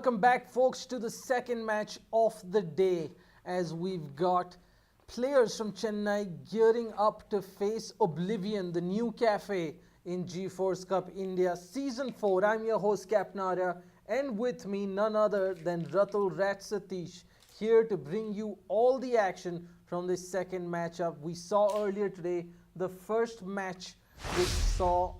welcome back, folks, to the second match of the day as we've got Playerz from Chennai gearing up to face Oblivion, the new cafe in GeForce Cup India Season 4. I'm your host, Captain Arya, and with me, none other than RatZ here to bring you all the action from this second matchup. We saw earlier today the first match which saw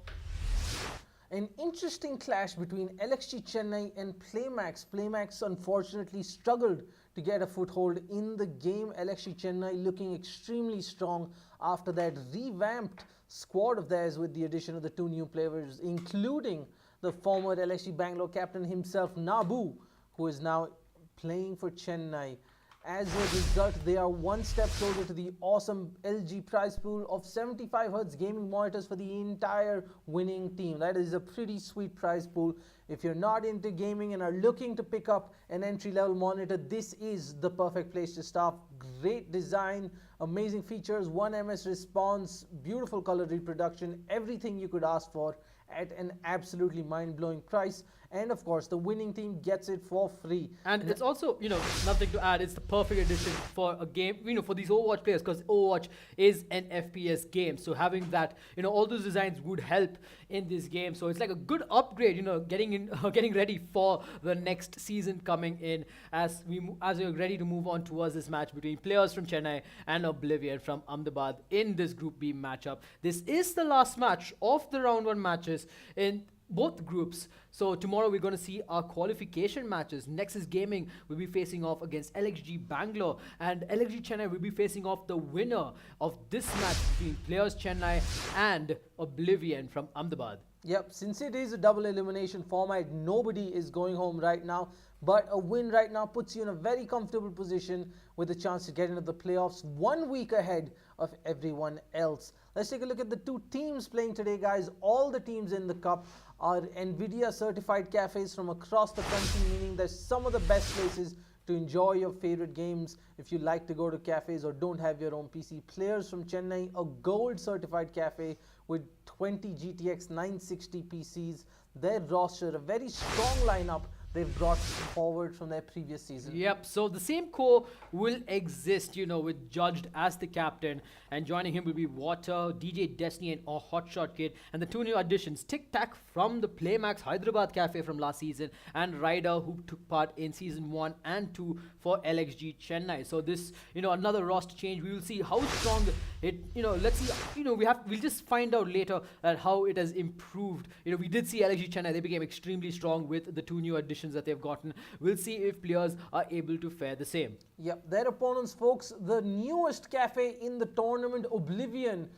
an interesting clash between LXG Chennai and Playmax. Playmax unfortunately struggled to get a foothold in the game. LXG Chennai looking extremely strong after that revamped squad of theirs with the addition of the two new players, including the former LXG Bangalore captain himself, Nabu, who is now playing for Chennai. As a result, they are one step closer to the awesome LG prize pool of 75Hz gaming monitors for the entire winning team. That is a pretty sweet prize pool. If you're not into gaming and are looking to pick up an entry-level monitor, this is the perfect place to start. Great design, amazing features, 1ms response, beautiful color reproduction, everything you could ask for at an absolutely mind-blowing price. And of course, the winning team gets it for free. And it's also, nothing to add. It's the perfect addition for a game, for these Overwatch players, because Overwatch is an FPS game. So having that, all those designs would help in this game. So it's like a good upgrade, getting ready for the next season coming in as we're ready to move on towards this match between Playerz from Chennai and Oblivion from Ahmedabad in this Group B matchup. This is the last match of the round 1 matches in both groups. So tomorrow we're going to see our qualification matches. Nexus Gaming will be facing off against LXG Bangalore, and LXG Chennai will be facing off the winner of this match between Playerz Chennai and Oblivion from Ahmedabad. Yep, since it is a double elimination format, nobody is going home right now, but a win right now puts you in a very comfortable position with a chance to get into the playoffs 1 week ahead of everyone else. Let's take a look at the two teams playing today, guys. All the teams in the cup are NVIDIA Certified cafes from across the country, meaning there's some of the best places to enjoy your favorite games if you like to go to cafes or don't have your own PC. Playerz from Chennai, a gold certified cafe with 20 GTX 960 PCs. Their roster, a very strong lineup they've brought forward from their previous season. Yep, so the same core will exist, with Judged as the captain, and joining him will be Water, DJ Destiny, and Hotshot Kid, and the two new additions, Tic Tac from the Playmax Hyderabad Cafe from last season, and Ryder, who took part in season 1 and 2 for LXG Chennai. So this, another roster change. We will see how strong it, let's see, we'll just find out later how it has improved. We did see LXG Chennai, they became extremely strong with the two new additions that they've gotten. We'll see if Playerz are able to fare the same. Yep, their opponents, folks, the newest cafe in the tournament, Oblivion,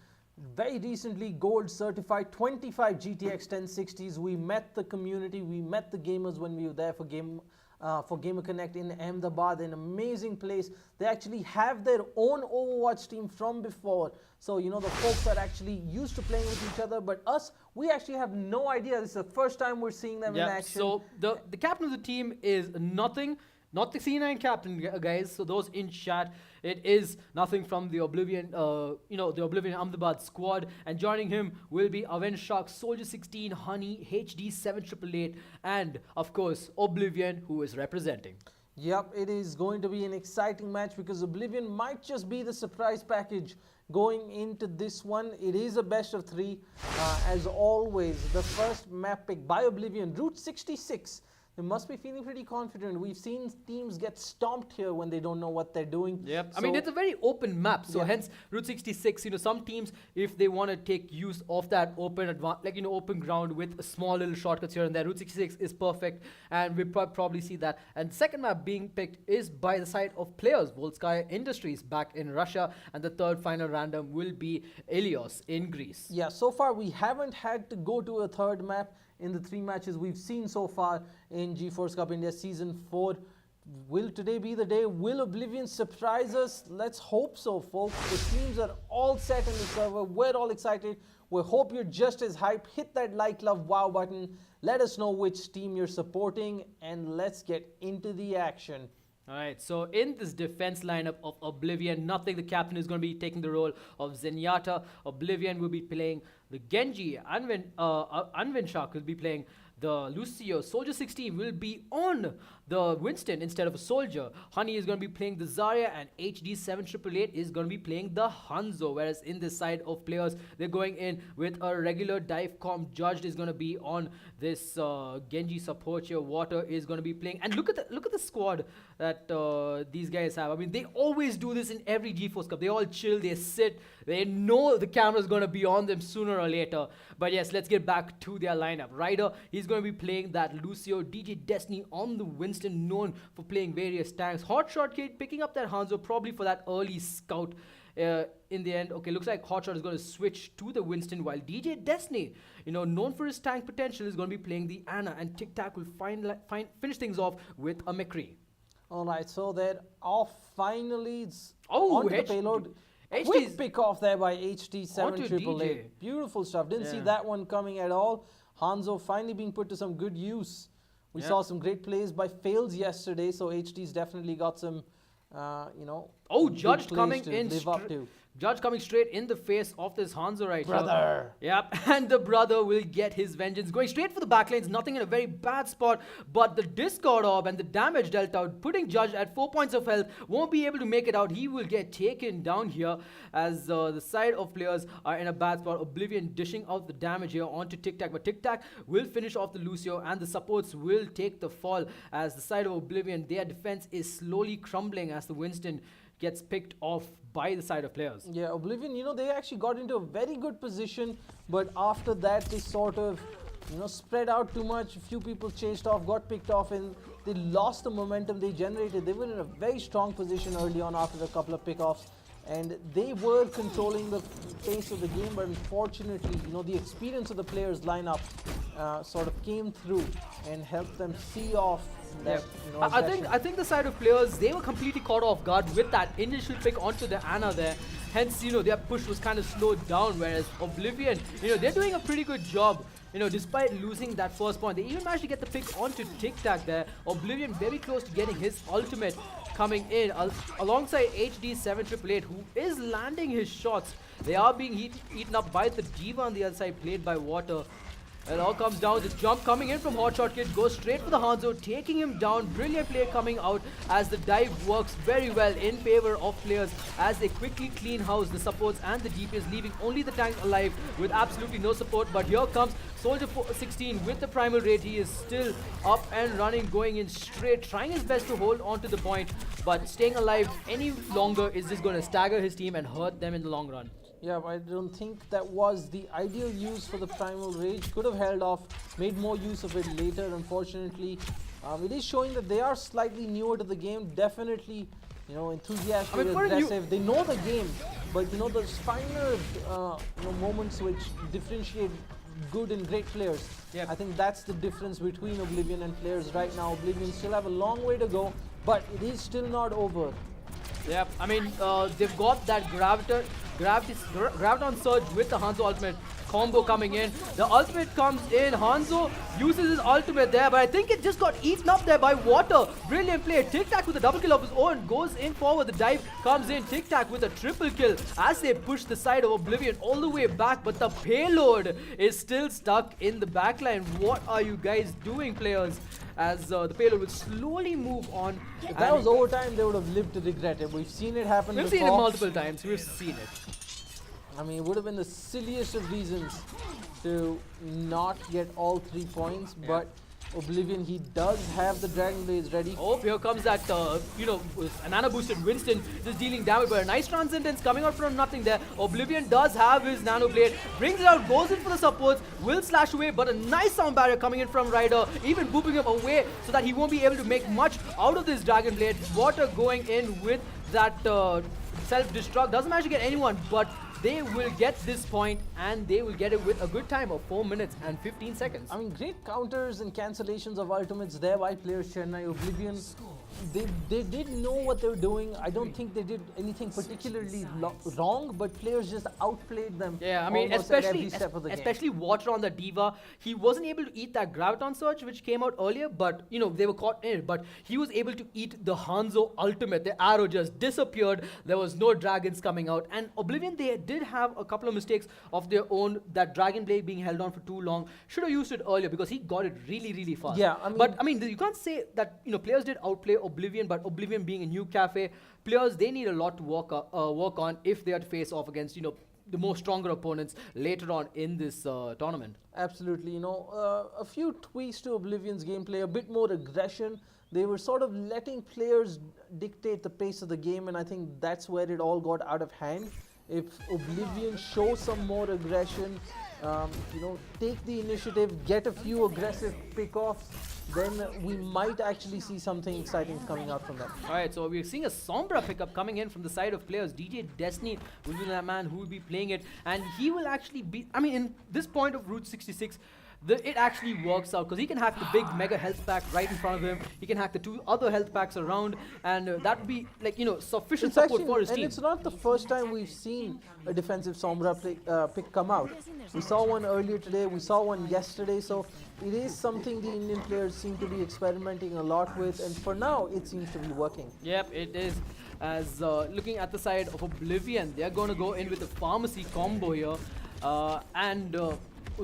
very recently gold certified, 25 GTX 1060s. We met the community, we met the gamers when we were there for Gamer Connect in Ahmedabad, an amazing place. They actually have their own Overwatch team from before. So, the folks are actually used to playing with each other, but us, we actually have no idea. This is the first time we're seeing them in action. So the captain of the team is nothing. Not the C9 captain, guys. So those in chat, it is nothing from the Oblivion, the Oblivion Ahmedabad squad. And joining him will be Aven Shark, Soldier 16, Honey, HD 7888, and of course Oblivion, who is representing. Yep, it is going to be an exciting match because Oblivion might just be the surprise package going into this one. It is a best of 3. As always, the first map pick by Oblivion, Route 66. They must be feeling pretty confident. We've seen teams get stomped here when they don't know what they're doing. Yep. So, it's a very open map. So hence Route 66, some teams, if they want to take use of that open open ground with small little shortcuts here and there, Route 66 is perfect. And we probably see that. And the second map being picked is by the side of Playerz, Volskaya Industries back in Russia. And the third final random will be Ilios in Greece. Yeah, so far we haven't had to go to a third map in the 3 matches we've seen so far in GeForce Cup India Season 4. Will today be the day? Will Oblivion surprise us? Let's hope so, folks. The teams are all set in the server. We're all excited. We hope you're just as hyped. Hit that like, love, wow button. Let us know which team you're supporting, and let's get into the action. Alright, so in this defense lineup of Oblivion, nothing, the captain is going to be taking the role of Zenyatta. Oblivion will be playing the Genji. Anvin Shark will be playing the Lucio. Soldier 16 will be on the Winston instead of a Soldier. Honey is going to be playing the Zarya, and HD7888 is going to be playing the Hanzo. Whereas in this side of players, they're going in with a regular dive comp. Judged is going to be on this Genji support here. Water is going to be playing, and look at the squad that these guys have. I mean, they always do this in every GeForce Cup. They all chill, they sit, they know the camera is going to be on them sooner or later. But yes, let's get back to their lineup. Ryder, he's going to be playing that Lucio. DJ Destiny on the Winston, known for playing various tanks. Hotshot Kid picking up that Hanzo, probably for that early scout. In the end, okay, looks like Hotshot is going to switch to the Winston, while DJ Destiny, known for his tank potential, is going to be playing the Ana, and Tic Tac will finish things off with a McCree. All right, so they're off finally. It's Oh, onto the payload. Quick pick off there by HD7888. Beautiful stuff. Didn't see that one coming at all. Hanzo finally being put to some good use. We saw some great plays by Fails yesterday, so HD's definitely got some, Oh, Judge coming in live up to. Judge coming straight in the face of this Hanzo right Brother. here. Yep, and the brother will get his vengeance. Going straight for the backlanes, nothing in a very bad spot, but the Discord Orb and the damage dealt out, putting Judge at 4 points of health, won't be able to make it out. He will get taken down here as the side of players are in a bad spot. Oblivion dishing out the damage here onto Tic Tac, but Tic Tac will finish off the Lucio, and the supports will take the fall as the side of Oblivion, their defense is slowly crumbling as the Winston gets picked off by the side of players. Yeah, Oblivion, they actually got into a very good position, but after that they sort of, spread out too much. A few people chased off, got picked off, and they lost the momentum they generated. They were in a very strong position early on after a couple of pickoffs, and they were controlling the pace of the game, but unfortunately, the experience of the players lineup sort of came through and helped them see off that, I think the side of players, they were completely caught off guard with that initial pick onto the Ana there. Hence, their push was kind of slowed down, whereas Oblivion, they're doing a pretty good job. Despite losing that first point, they even managed to get the pick onto Tic Tac there. Oblivion very close to getting his ultimate coming in alongside HD7888, who is landing his shots. They are being eaten up by the Diva on the other side, played by Water. It all comes down to jump coming in from Hotshot Kid, goes straight for the Hanzo, taking him down. Brilliant play coming out as the dive works very well in favor of players as they quickly clean house the supports and the DPS, leaving only the tank alive with absolutely no support. But here comes Soldier 16 with the Primal Rage. He is still up and running, going in straight, trying his best to hold on to the point, but staying alive any longer is just going to stagger his team and hurt them in the long run. Yeah, I don't think that was the ideal use for the Primal Rage. Could have held off, made more use of it later, unfortunately. It is showing that they are slightly newer to the game, definitely, enthusiastic, aggressive. They know the game, but, those finer, moments which differentiate good and great players. Yep. I think that's the difference between Oblivion and Playerz right now. Oblivion still have a long way to go, but it is still not over. Yep, I mean, they've got that Graviton Surge with the Hanzo ultimate combo coming in. The ultimate comes in. Hanzo uses his ultimate there, but I think it just got eaten up there by Water. Brilliant play. Tic Tac with a double kill of his own goes in forward. The dive comes in. Tic Tac with a triple kill as they push the side of Oblivion all the way back, but the payload is still stuck in the backline. What are you guys doing, players? As the payload will slowly move on. If that was overtime, they would have lived to regret it. We've seen it happen before. We've seen it multiple times. We've seen it. I mean, it would have been the silliest of reasons to not get all 3 points, but Oblivion, he does have the Dragon Blades ready. Oh, here comes that, an Ana boosted Winston just dealing damage, but a nice Transcendence coming out from nothing there. Oblivion does have his Nano Blade, brings it out, goes in for the supports, will slash away, but a nice sound barrier coming in from Ryder, even booping him away so that he won't be able to make much out of this Dragon Blade. Water going in with that self-destruct, doesn't manage to get anyone, but they will get this point, and they will get it with a good time of 4 minutes and 15 seconds. I mean, great counters and cancellations of ultimates there by Playerz Chennai. Oblivion, They did know what they were doing. I don't think they did anything particularly wrong, but Playerz just outplayed them. Yeah, I mean, almost at especially every step of the game. especially Water on the Diva. He wasn't able to eat that Graviton Surge, which came out earlier, but you know they were caught in it. But he was able to eat the Hanzo Ultimate. The arrow just disappeared. There was no dragons coming out. And Oblivion, they did have a couple of mistakes of their own. That Dragon Blade being held on for too long. Should have used it earlier because he got it really, really fast. Yeah, but I mean, you can't say that Playerz did outplay Oblivion, but Oblivion being a new cafe, Playerz, they need a lot to work on if they are to face off against the more stronger opponents later on in this tournament. Absolutely, a few tweaks to Oblivion's gameplay, a bit more aggression. They were sort of letting players dictate the pace of the game, and I think that's where it all got out of hand. If Oblivion show some more aggression, take the initiative, get a few aggressive pickoffs, then we might actually see something exciting coming out from that. Alright, so we're seeing a Sombra pickup coming in from the side of Playerz. DJ Destiny will be that man who will be playing it, and he will actually be, I mean, in this point of Route 66, it actually works out because he can hack the big mega health pack right in front of him. He can hack the 2 other health packs around, and that would be like sufficient support for his team. And it's not the first time we've seen a defensive Sombra pick come out. We saw one earlier today. We saw one yesterday. So it is something the Indian players seem to be experimenting a lot with, and for now it seems to be working. Yep, it is. As looking at the side of Oblivion, they're going to go in with a pharmacy combo here, and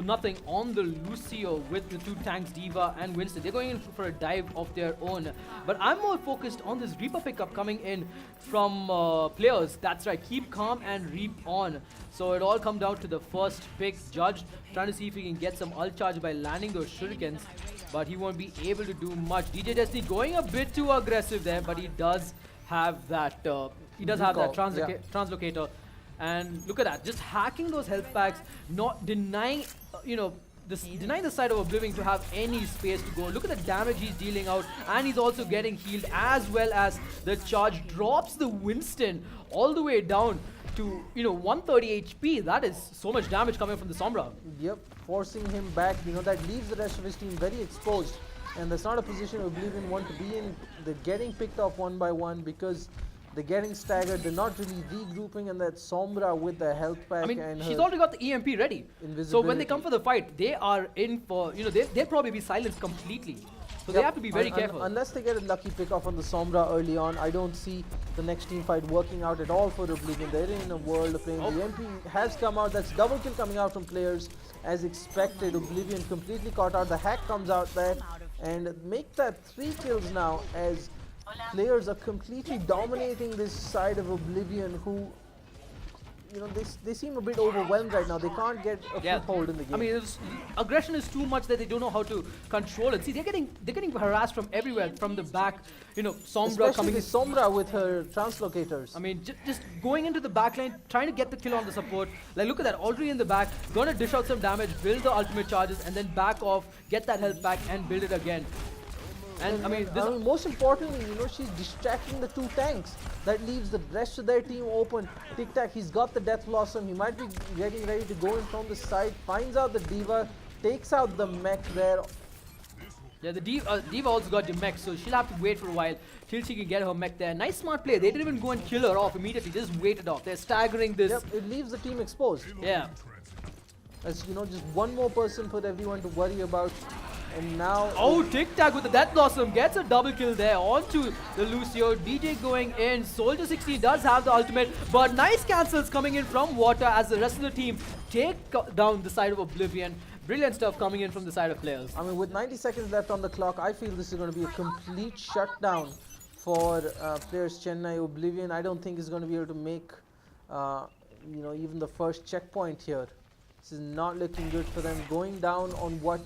nothing on the Lucio with the 2 tanks, Diva and Winston. They're going in for a dive of their own. But I'm more focused on this Reaper pickup coming in from Playerz. That's right, keep calm and reap on. So it all come down to the first pick. Judge trying to see if he can get some ult charge by landing those shurikens, but he won't be able to do much. DJ Destiny going a bit too aggressive there, but he does have that translocator. And look at that, just hacking those health packs, not denying, denying the side of Oblivion to have any space to go. Look at the damage he's dealing out, and he's also getting healed, as well as the charge drops the Winston all the way down to 130 HP. That is so much damage coming from the Sombra. Yep, forcing him back. That leaves the rest of his team very exposed, and that's not a position Oblivion want to be in. They're getting picked off one by one because they're getting staggered. They're not really regrouping, and that Sombra with the health pack. I mean, and she's already got the EMP ready. So when they come for the fight, they are in for, they'll probably be silenced completely. So they have to be very careful. Unless they get a lucky pick off on the Sombra early on, I don't see the next team fight working out at all for Oblivion. They're in a world of pain. The EMP has come out. That's double kill coming out from Playerz as expected. Oblivion completely caught out. The hack comes out there and make that 3 kills now as Playerz are completely dominating this side of Oblivion, who, they seem a bit overwhelmed right now. They can't get a foothold in the game. I mean, aggression is too much that they don't know how to control it. See, they're getting harassed from everywhere, from the back. Sombra especially coming. The Sombra with her translocators. I mean, just going into the back line, trying to get the kill on the support. Like, look at that, already in the back, gonna dish out some damage, build the ultimate charges, and then back off, get that health back, and build it again. And I mean, most importantly, she's distracting the 2 tanks. That leaves the rest of their team open. Tic Tac, he's got the Death Blossom. He might be getting ready to go in from the side. Finds out the Diva, takes out the mech there. Yeah, the Diva also got the mech, so she'll have to wait for a while till she can get her mech there. Nice smart play. They didn't even go and kill her off immediately. Just waited off. They're staggering this. Yep, it leaves the team exposed. Yeah. As just one more person for everyone to worry about. And now... Oh, Tic Tac with the Death Blossom gets a double kill there onto the Lucio. DJ going in. Soldier 16 does have the ultimate, but nice cancels coming in from Water as the rest of the team take down the side of Oblivion. Brilliant stuff coming in from the side of Playerz. I mean, with 90 seconds left on the clock, I feel this is going to be a complete shutdown for Playerz Chennai. Oblivion, I don't think is going to be able to make, even the first checkpoint here. This is not looking good for them. Going down on what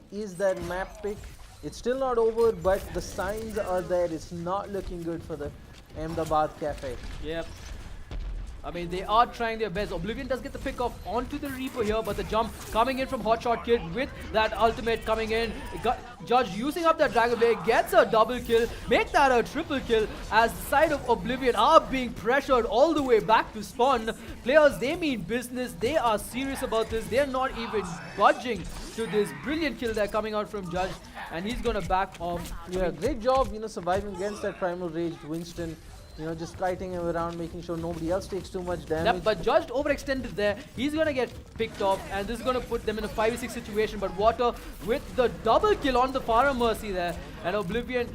is that map pick. It's still not over, but the signs are there. It's not looking good for the Ahmedabad Cafe. Yep. I mean, they are trying their best. Oblivion does get the pick off onto the Reaper here, but the jump coming in from Hotshot Kid with that ultimate coming in. Judge using up that Dragon Blade, gets a double kill, make that a triple kill as the side of Oblivion are being pressured all the way back to spawn. Players, they mean business. They are serious about this. They're not even budging to this brilliant kill there coming out from Judge, and he's gonna back off. Yeah, great job, surviving against that Primal Rage Winston. Just kiting him around, making sure nobody else takes too much damage. Yep, but Judge overextended there. He's gonna get picked off, and this is gonna put them in a 5v6 situation. But Water with the double kill on the Fara Mercy there. And Oblivion,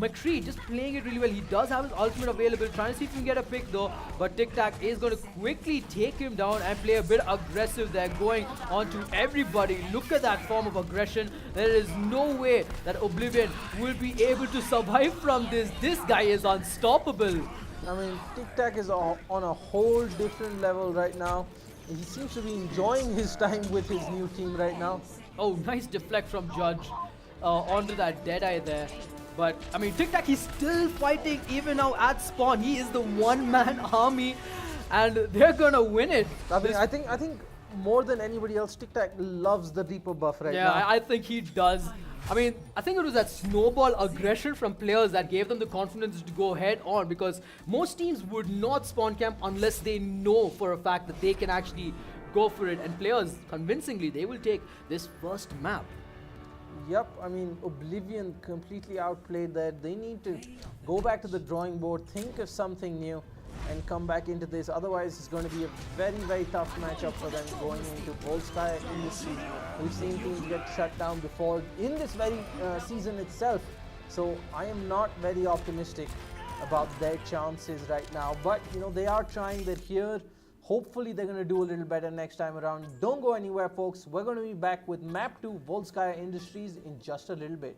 McCree just playing it really well. He does have his ultimate available, trying to see if he can get a pick though. But Tic Tac is gonna quickly take him down and play a bit aggressive there, going on to everybody. Look at that form of aggression. There is no way that Oblivion will be able to survive from this. This guy is unstoppable. I mean, Tic Tac is on a whole different level right now. He seems to be enjoying his time with his new team right now. Oh, nice deflect from Judge onto that Deadeye there. But, I mean, Tic Tac, he's still fighting even now at spawn. He is the one-man army, and they're gonna win it. I think more than anybody else, Tic Tac loves the Reaper buff right now. Yeah, I think he does. I mean, I think it was that snowball aggression from players that gave them the confidence to go head on, because most teams would not spawn camp unless they know for a fact that they can actually go for it. And players, convincingly, they will take this first map. Yep, I mean, Oblivion completely outplayed that. They need to go back to the drawing board, think of something new, and come back into this. Otherwise, it's going to be a very, very tough matchup for them going into Volskaya Industries. We've seen teams get shut down before in this very season itself. So I am not very optimistic about their chances right now. But, they are trying. They're here. Hopefully, they're going to do a little better next time around. Don't go anywhere, folks. We're going to be back with Map 2 Volskaya Industries in just a little bit.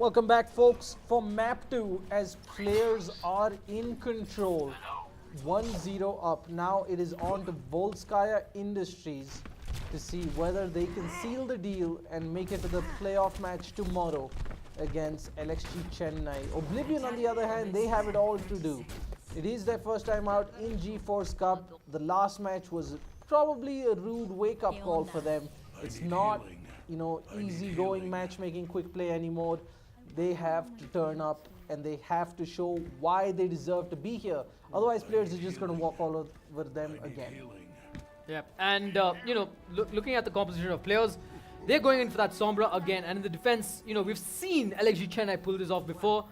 Welcome back, folks, for map 2 as Playerz are in control. 1-0 up. Now it is on to Volskaya Industries to see whether they can seal the deal and make it to the playoff match tomorrow against LXG Chennai. Oblivion, on the other hand, they have it all to do. It is their first time out in GeForce Cup. The last match was probably a rude wake-up call for them. It's not, easy-going matchmaking quick play anymore. They have to turn up and they have to show why they deserve to be here. Otherwise, Playerz are just going to walk all over them again. Yeah, and looking at the composition of players, they're going in for that Sombra again. And in the defense, we've seen LXG Chennai pull this off before.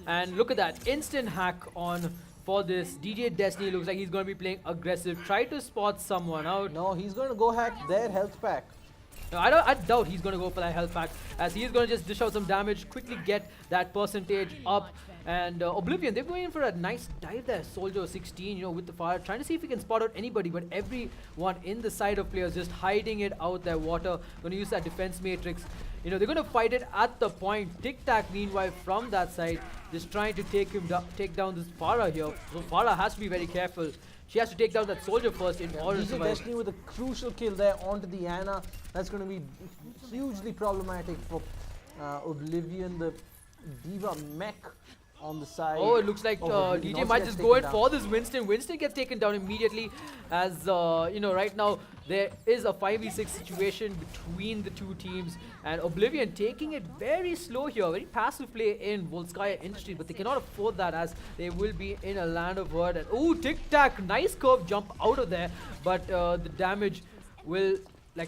And look at that instant hack on for this. DJ Destiny looks like he's going to be playing aggressive. Try to spot someone out. No, he's going to go hack their health pack. No, I doubt he's going to go for that health pack, as he is going to just dish out some damage, quickly get that percentage up. And Oblivion, they're going in for a nice dive there. Soldier 16, with the fire, trying to see if he can spot out anybody, but everyone in the side of Playerz just hiding it out there. Water going to use that defense matrix. They're going to fight it at the point. Tic Tac, meanwhile, from that side, just trying to take down this Farah here. So Farah has to be very careful. She has to take down that soldier first in order to survive. Destiny with a crucial kill there onto the Anna. That's going to be hugely problematic for Oblivion. The Diva mech on the side. Oh, it looks like DJ might just go in for this Winston. Winston gets taken down immediately, as right now there is a 5v6 situation between the two teams, and Oblivion taking it very slow here, very passive play in Volskaya Industries, but they cannot afford that as they will be in a land of hurt. And oh, Tic Tac, nice curve jump out of there, but the damage will,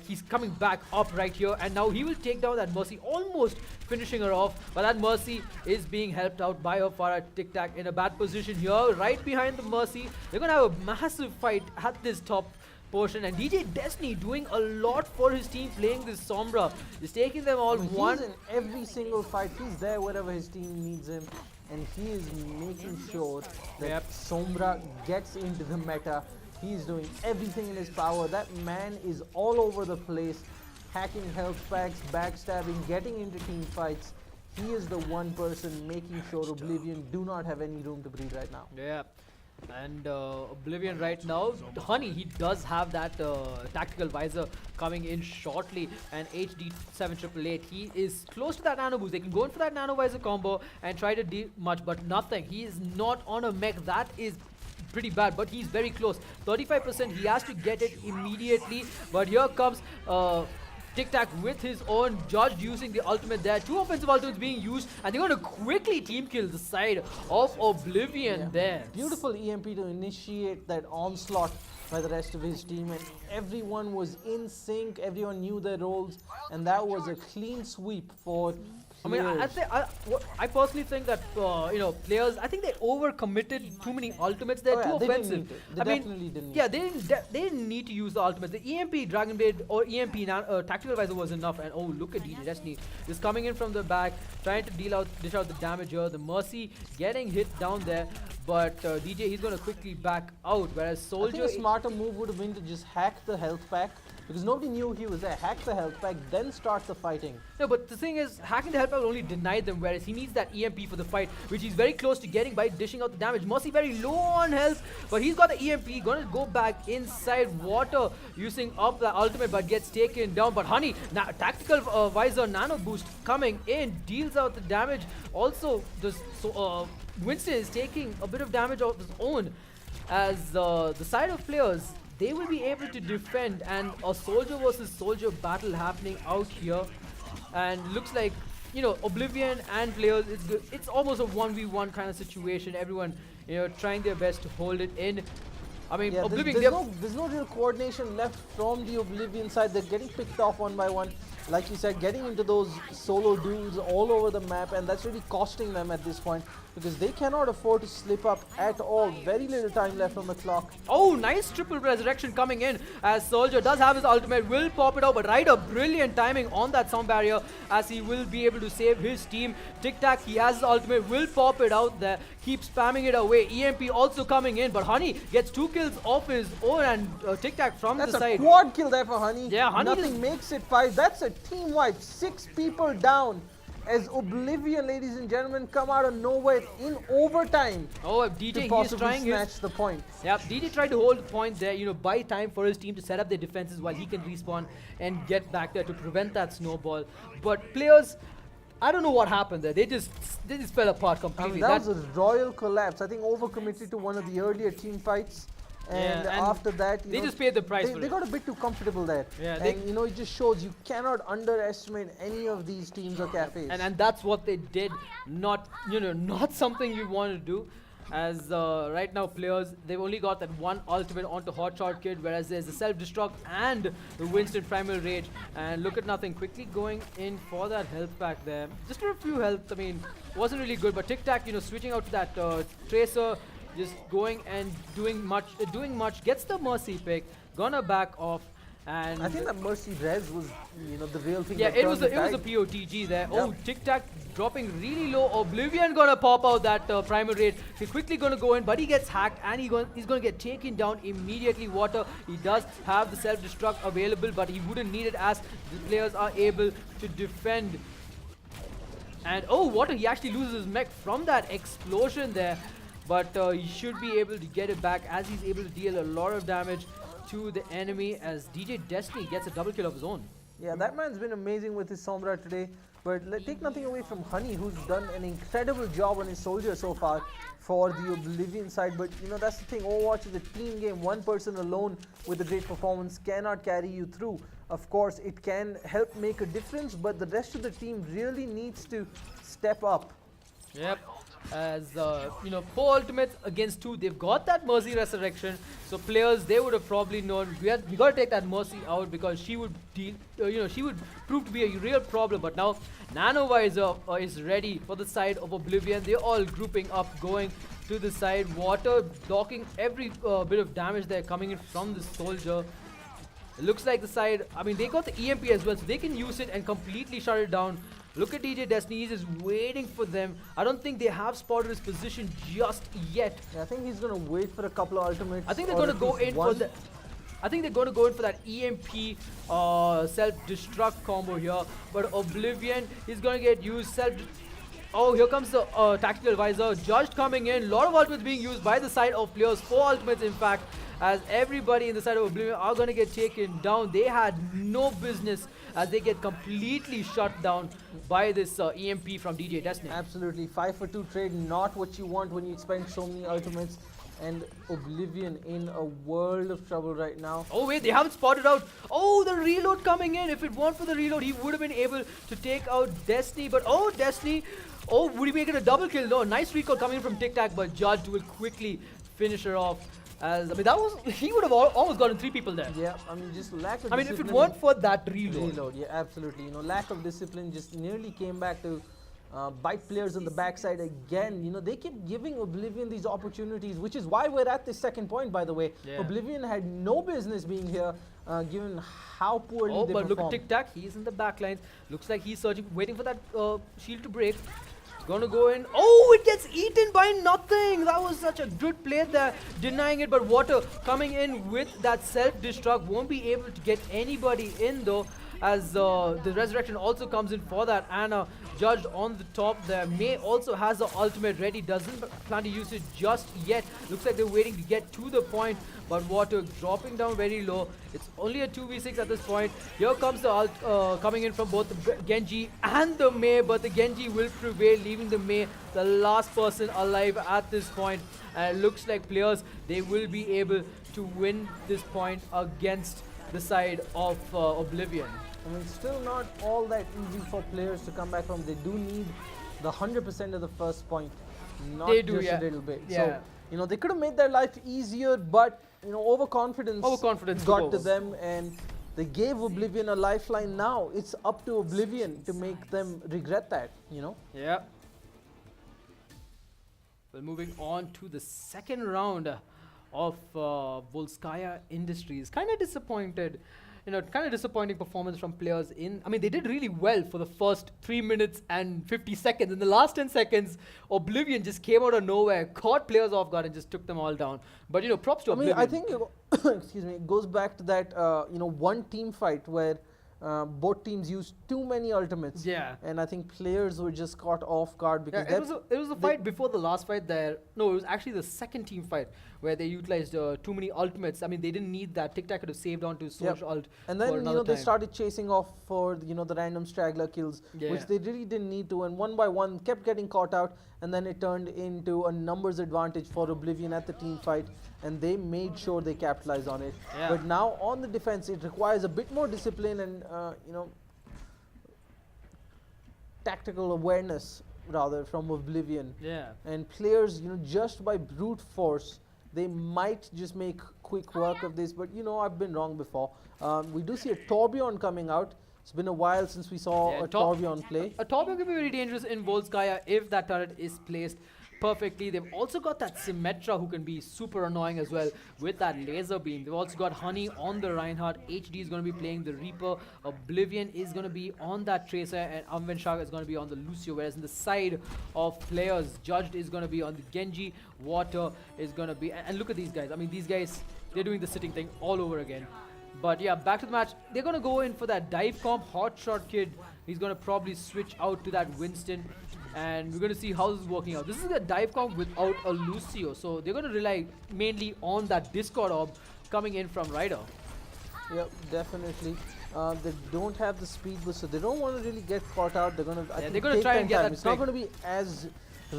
he's coming back up right here, and now he will take down that Mercy, almost finishing her off, but that Mercy is being helped out by her Farah. Tic Tac in a bad position here, right behind the Mercy. They're gonna have a massive fight at this top portion, and DJ Destiny doing a lot for his team, playing this Sombra. He's taking them all one. He's in every single fight. He's there wherever his team needs him, and he is making sure that Sombra gets into the meta. He's doing everything in his power. That man is all over the place, hacking health packs, backstabbing, getting into team fights. He is the one person making sure Oblivion do not have any room to breathe right now. Yeah. And Oblivion right now, Honey, he does have that tactical visor coming in shortly, and HD7888, he is close to that nano boost. They can go in for that nano visor combo and try to do much, but nothing. He is not on a mech. That is pretty bad, but he's very close. 35%, he has to get it immediately, but here comes Tic Tac with his own, Judge using the ultimate there. Two offensive ultimates being used, and they're going to quickly team kill the side of Oblivion there. Beautiful EMP to initiate that onslaught by the rest of his team, and everyone was in sync, everyone knew their roles, and that was a clean sweep for I personally think that Playerz, I think they overcommitted too many ultimates. They're too offensive. They definitely didn't. Yeah, they didn't need to use the ultimates. The EMP Dragon Blade or EMP tactical visor was enough. And oh, look at DJ Destiny just coming in from the back, trying to dish out the damage here. The Mercy getting hit down there, but DJ, he's going to quickly back out. Whereas Soldier, I think a smarter move would have been to just hack the health pack, because nobody knew he was there. Hack the health pack, then start the fighting. No, but the thing is, hacking the health pack will only deny them, whereas he needs that EMP for the fight, which he's very close to getting by dishing out the damage. Mercy very low on health, but he's got the EMP, gonna go back inside Water, using up the ultimate, but gets taken down. But Honey, tactical visor nano boost coming in, deals out the damage. Also, Winston is taking a bit of damage of his own, as the side of Playerz, they will be able to defend, and a soldier versus soldier battle happening out here. And looks like, Oblivion and Playerz, it's almost a 1v1 kind of situation. Everyone, trying their best to hold it in. I mean, Oblivion, there's no real coordination left from the Oblivion side. They're getting picked off one by one. Like you said, getting into those solo duels all over the map, and that's really costing them at this point, because they cannot afford to slip up at all. Very little time left on the clock. Oh, nice triple resurrection coming in, as Soldier does have his ultimate, will pop it out, but Ryder, brilliant timing on that sound barrier, as he will be able to save his team. Tic Tac, he has his ultimate, will pop it out there, keep spamming it away. EMP also coming in, but Honey gets 2 kills off his own, and Tic Tac from the side. That's a quad kill there for Honey. Yeah, Honey Nothing makes it 5. That's a team wipe. 6 people down. as Oblivion, ladies and gentlemen, come out of nowhere in overtime Oh, to DJ, he is possibly trying his... snatch the point. Yeah, DJ tried to hold the point there, buy time for his team to set up their defenses while he can respawn and get back there to prevent that snowball. But Playerz, I don't know what happened there. They just fell apart I completely. mean, that was a royal collapse. I think overcommitted to one of the earlier team fights. And, Yeah, and after that, they just paid the price for they it. got a bit too comfortable there. Yeah, and it just shows you cannot underestimate any of these teams or cafes. And that's what they did. Not something you want to do. As right now Playerz, they've only got that one ultimate onto Hotshot Kid, whereas there's the self-destruct and the Winston Primal Rage. And look at nothing, quickly going in for that health pack there. Just for a few health, I mean, wasn't really good. But Tic Tac, switching out to that Tracer, just going and doing much, gets the Mercy pick, gonna back off. And I think that Mercy Res was, the real thing. yeah, that it was turned a the tide. POTG there. Yep. Oh, Tic Tac dropping really low. Oblivion gonna pop out that primal raid. He's quickly gonna go in, but he gets hacked and he's gonna get taken down immediately. Water, he does have the self-destruct available, but he wouldn't need it as the players are able to defend. And oh, Water, he actually loses his mech from that explosion there, but he should be able to get it back as he's able to deal a lot of damage to the enemy as DJ Destiny gets a double kill of his own. Yeah, that man's been amazing with his Sombra today. But take nothing away from Honey, who's done an incredible job on his soldier so far for the Oblivion side. But that's the thing, Overwatch is a team game. One person alone with a great performance cannot carry you through. Of course, it can help make a difference, but the rest of the team really needs to step up. Yep. As 4 ultimates against 2, they've got that Mercy Resurrection. So Playerz, they would have probably known we got to take that Mercy out because she would deal, she would prove to be a real problem. But now Nanovisor is ready for the side of Oblivion. They're all grouping up, going to the side. Water blocking every bit of damage there coming in from the soldier. It looks like the side, I mean, they got the EMP as well, so they can use it and completely shut it down. Look at DJ Destiny, he's just waiting for them. I don't think they have spotted his position just yet. Yeah, I think he's going to wait for a couple of ultimates. I think they're going to go in for the... I think they're going to go in for that EMP self-destruct combo here. But Oblivion is going to get used Oh, here comes the tactical advisor. Judged coming in. A lot of ultimates being used by the side of Playerz. 4 ultimates, in fact, as everybody in the side of Oblivion are going to get taken down. They had no business as they get completely shut down by this EMP from DJ Destiny. Absolutely. 5 for 2 trade, not what you want when you spend so many ultimates. And Oblivion in a world of trouble right now. Oh wait, they haven't spotted out. Oh, the reload coming in. If it weren't for the reload, he would have been able to take out Destiny. But oh, Destiny. Oh, would he make it a double kill? No, nice recall coming in from Tic Tac, but Judge will quickly finish her off. As I mean, he would have almost gotten 3 people there. Yeah, I mean, just lack of I mean, discipline. if it weren't for that reload. Yeah, absolutely. Lack of discipline just nearly came back to bite Playerz on the backside again. They keep giving Oblivion these opportunities, which is why we're at this second point, by the way. Yeah. Oblivion had no business being here, given how poorly they but performed. look at Tic Tac. He's in the back lines. Looks like he's searching, waiting for that shield to break. Gonna go in. Oh, it gets eaten by nothing. That was such a good play there, denying it. But Water coming in with that self-destruct. Won't be able to get anybody in though, as the resurrection also comes in for that. Anna judged on the top there. May also has the ultimate ready. Doesn't plan to use it just yet. Looks like they're waiting to get to the point. But Water dropping down very low. It's only a 2v6 at this point. Here comes the ult coming in from both the Genji and the May. But the Genji will prevail, leaving the May the last person alive at this point. And it looks like Playerz, they will be able to win this point against the side of Oblivion. I mean, still not all that easy for Playerz to come back from. They do need the 100% of the first point, not They do, just yeah. a little bit. Yeah. So, they could have made their life easier, but, overconfidence got to them, and they gave Oblivion a lifeline. Now it's up to Oblivion to make them regret that, Yeah. Well, moving on to the second round of Volskaya Industries. Kind of disappointed. Kind of disappointing performance from Playerz I mean, they did really well for the first 3 minutes and 50 seconds. In the last 10 seconds, Oblivion just came out of nowhere, caught Playerz off guard and just took them all down. But, props to Oblivion. I think, excuse me, it goes back to that, one team fight where both teams used too many ultimates. Yeah. And I think players were just caught off guard because Yeah, it was a fight before the last fight there. No, it was actually the second team fight where they utilized too many ultimates. I mean, they didn't need that. Tic Tac could have saved on to so much ult. And for then another they time. started chasing off for the random straggler kills, which Yeah. they really didn't need to. And one by one kept getting caught out, and then it turned into a numbers advantage for Oblivion at the team fight, and they made sure they capitalized on it. Yeah. But now on the defense, it requires a bit more discipline and tactical awareness rather from Oblivion. Yeah. And players, just by brute force, they might just make quick work of this. But I've been wrong before. We do see a Torbjorn coming out. It's been a while since we saw Yeah, a Torbjorn play. A Torbjorn can be very dangerous in Volskaya if that turret is placed perfectly. They've also got that Symmetra who can be super annoying as well with that laser beam. They've also got Honey on the Reinhardt. HD is going to be playing the Reaper. Oblivion is going to be on that Tracer, and Amvenshaka is going to be on the Lucio. Whereas in the side of players, Judged is going to be on the Genji. Water is going to be... And look at these guys. I mean, these guys, they're doing the sitting thing all over again. But yeah, back to the match. They're going to go in for that dive comp. Hotshot Kid, he's going to probably switch out to that Winston. And we're going to see how this is working out. This is a dive comp without a Lucio. So they're going to rely mainly on that Discord orb coming in from Ryder. Yep, definitely. They don't have the speed boost, so they don't want to really get caught out. They're going to try and get that It's not pick. going to be as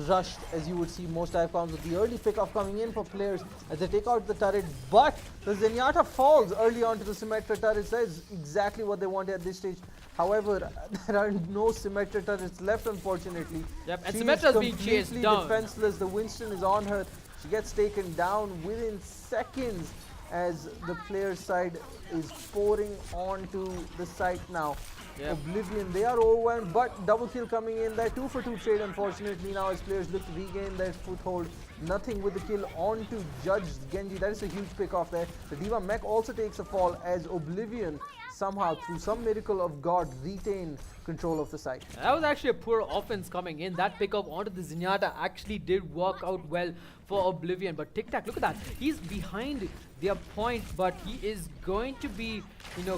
rushed as you would see most dive comps, with the early pickoff coming in for players as they take out the turret. But the Zenyatta falls early onto the Symmetra turret. That is exactly what they wanted at this stage. However, there are no Symmetra turrets left, unfortunately. Yep, and She Symmetra's is being chased completely down. defenseless. The Winston is on her. She gets taken down within seconds as the player side is pouring onto the site now. Yep. Oblivion, they are overwhelmed, but double kill coming in. That 2-for-2 trade, unfortunately, now as players look to regain their foothold. Nothing with the kill onto Judge Genji. That is a huge pick off there. The Diva Mech also takes a fall as Oblivion somehow, through some miracle of God, retain control of the site. That was actually a poor offense coming in. That pickup onto the Zenyatta actually did work out well for Oblivion. But Tic Tac, look at that. He's behind their point, but he is going to be,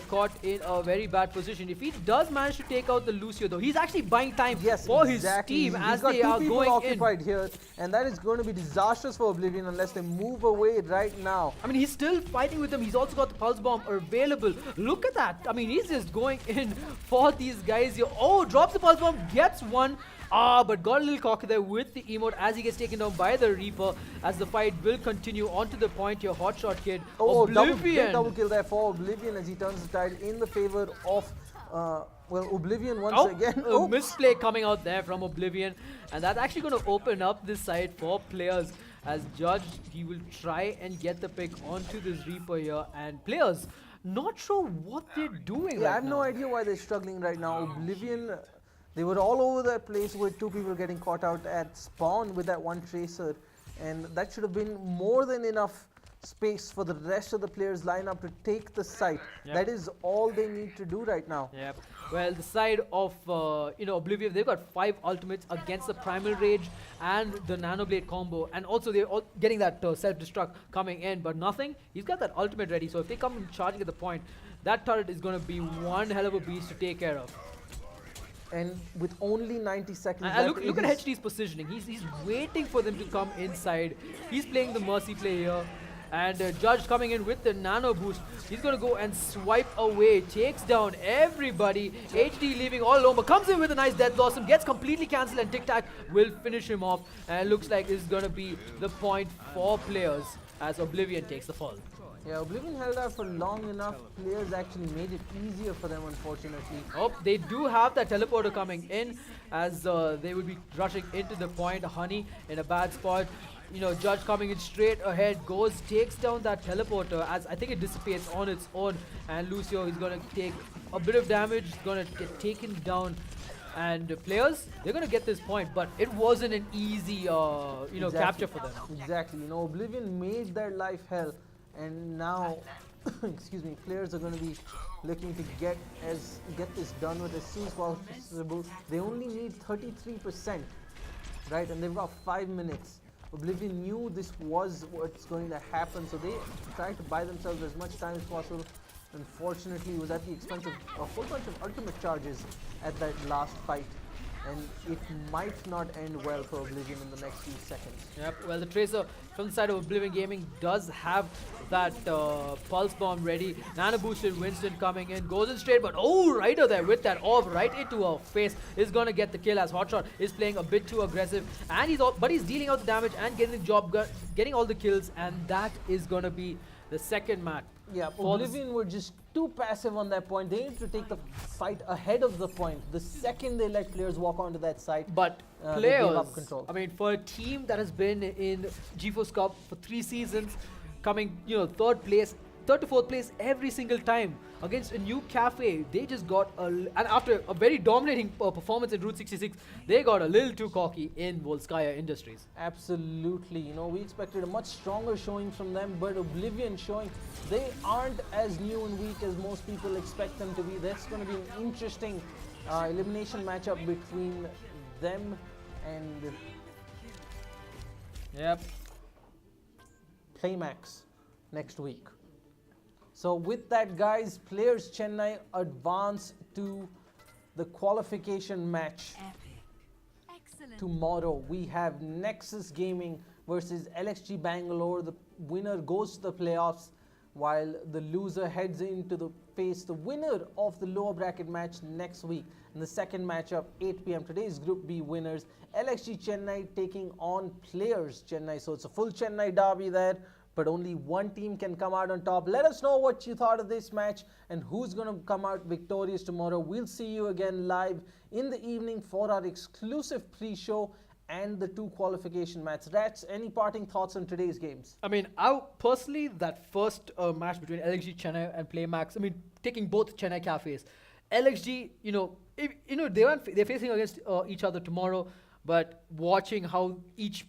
caught in a very bad position. If he does manage to take out the Lucio, though, he's actually buying time for his team as they are going occupied in. here, and that is going to be disastrous for Oblivion unless they move away right now. I mean, he's still fighting with them. He's also got the Pulse Bomb available. Look at that. I mean, he's just going in for these guys here. Oh, drops the Pulse Bomb, gets one. But got a little cocky there with the emote as he gets taken down by the Reaper, as the fight will continue onto the point here. Hotshot Kid. Oh, Oblivion. double kill there for Oblivion as he turns the tide in the favor of Oblivion once again. A misplay coming out there from Oblivion, and that's actually going to open up this side for players. As Judge, he will try and get the pick onto this Reaper here, and players not sure what they're doing right I have now. no idea why they're struggling right now. Oblivion, they were all over that place with two people getting caught out at spawn with that one Tracer, and that should have been more than enough space for the rest of the players lineup to take the site. Yep. That is all they need to do right now. Yep. Well, the side of Oblivion, they've got 5 ultimates against the Primal Rage and the Nanoblade combo, and also they're all getting that self-destruct coming in, but nothing. He's got that ultimate ready, so if they come charging at the point, that turret is going to be one hell of a beast to take care of. And with only 90 seconds And left, look at HD's positioning. He's waiting for them to come inside. He's playing the Mercy play here. And Judge coming in with the nano boost. He's going to go and swipe away. Takes down everybody. HD leaving all alone, but comes in with a nice Death Blossom. Gets completely cancelled, and Tic Tac will finish him off. And it looks like this is going to be the point for players as Oblivion takes the fall. Yeah, Oblivion held out for long enough. Players actually made it easier for them, unfortunately. Oh, they do have that teleporter coming in as they will be rushing into the point. Honey in a bad spot. Judge coming in straight ahead, takes down that teleporter as I think it dissipates on its own, and Lucio is going to take a bit of damage, going to get taken down. And players, they're going to get this point, but it wasn't an easy, capture for them. Exactly. Oblivion made their life hell, and now, excuse me, players are going to be looking to get this done with as soon as possible. They only need 33%, right? And they've got 5 minutes. Oblivion knew this was what's going to happen, so they tried to buy themselves as much time as possible. Unfortunately, it was at the expense of a whole bunch of ultimate charges at that last fight, and it might not end well for Oblivion in the next few seconds. Yep, well, the Tracer from the side of Oblivion Gaming does have that Pulse Bomb ready. Nano Boosted Winston coming in, goes in straight, but oh, Ryder there with that orb right into her face is gonna get the kill as Hotshot is playing a bit too aggressive, and he's dealing out the damage and getting the job, getting all the kills, and that is gonna be the second match. Yeah, Oblivion were just too passive on that point. They need to take the fight ahead of the point. The second they let players walk onto that site, but they gave Playerz, up control. I mean, for a team that has been in GeForce Cup for 3 seasons, coming, third to fourth place every single time against a new cafe, they just got and after a very dominating performance in Route 66, they got a little too cocky in Volskaya Industries. Absolutely, we expected a much stronger showing from them, but Oblivion showing they aren't as new and weak as most people expect them to be. That's going to be an interesting elimination matchup between them and Playmax next week. So with that, guys, Playerz Chennai advance to the qualification match. Excellent. Tomorrow we have Nexus Gaming versus LXG Bangalore. The winner goes to the playoffs, while the loser heads into the face the winner of the lower bracket match next week. In the second matchup, 8 p.m. Today's Group B winners, LXG Chennai taking on Playerz Chennai. So it's a full Chennai derby there, but only one team can come out on top. Let us know what you thought of this match and who's going to come out victorious tomorrow. We'll see you again live in the evening for our exclusive pre-show and the 2 qualification matches. RatZ, any parting thoughts on today's games? I mean, personally, that first match between LXG Chennai and Playmax, I mean, taking both Chennai cafes, LXG, they're facing against each other tomorrow, but watching how each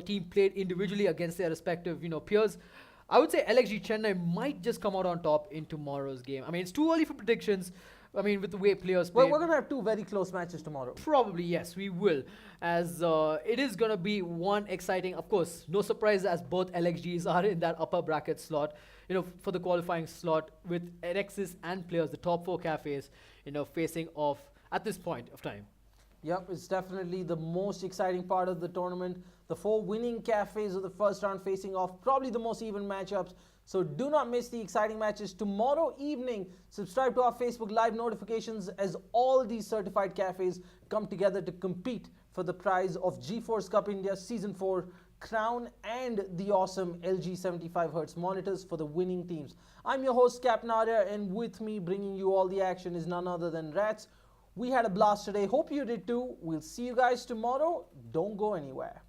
team played individually against their respective, peers, I would say LXG Chennai might just come out on top in tomorrow's game. I mean, it's too early for predictions. I mean, with the way players play. Well, we're going to have 2 very close matches tomorrow. Probably, yes, we will. As it is going to be one exciting, of course, no surprise as both LXGs are in that upper bracket slot, for the qualifying slot with Nexus and Playerz, the top 4 cafes, facing off at this point of time. Yep, it's definitely the most exciting part of the tournament. The 4 winning cafes of the first round facing off, probably the most even matchups. So do not miss the exciting matches tomorrow evening. Subscribe to our Facebook Live notifications as all these certified cafes come together to compete for the prize of GeForce Cup India Season 4 crown and the awesome LG 75Hz monitors for the winning teams. I'm your host, Captain Arya, and with me bringing you all the action is none other than RatZ. We had a blast today. Hope you did too. We'll see you guys tomorrow. Don't go anywhere.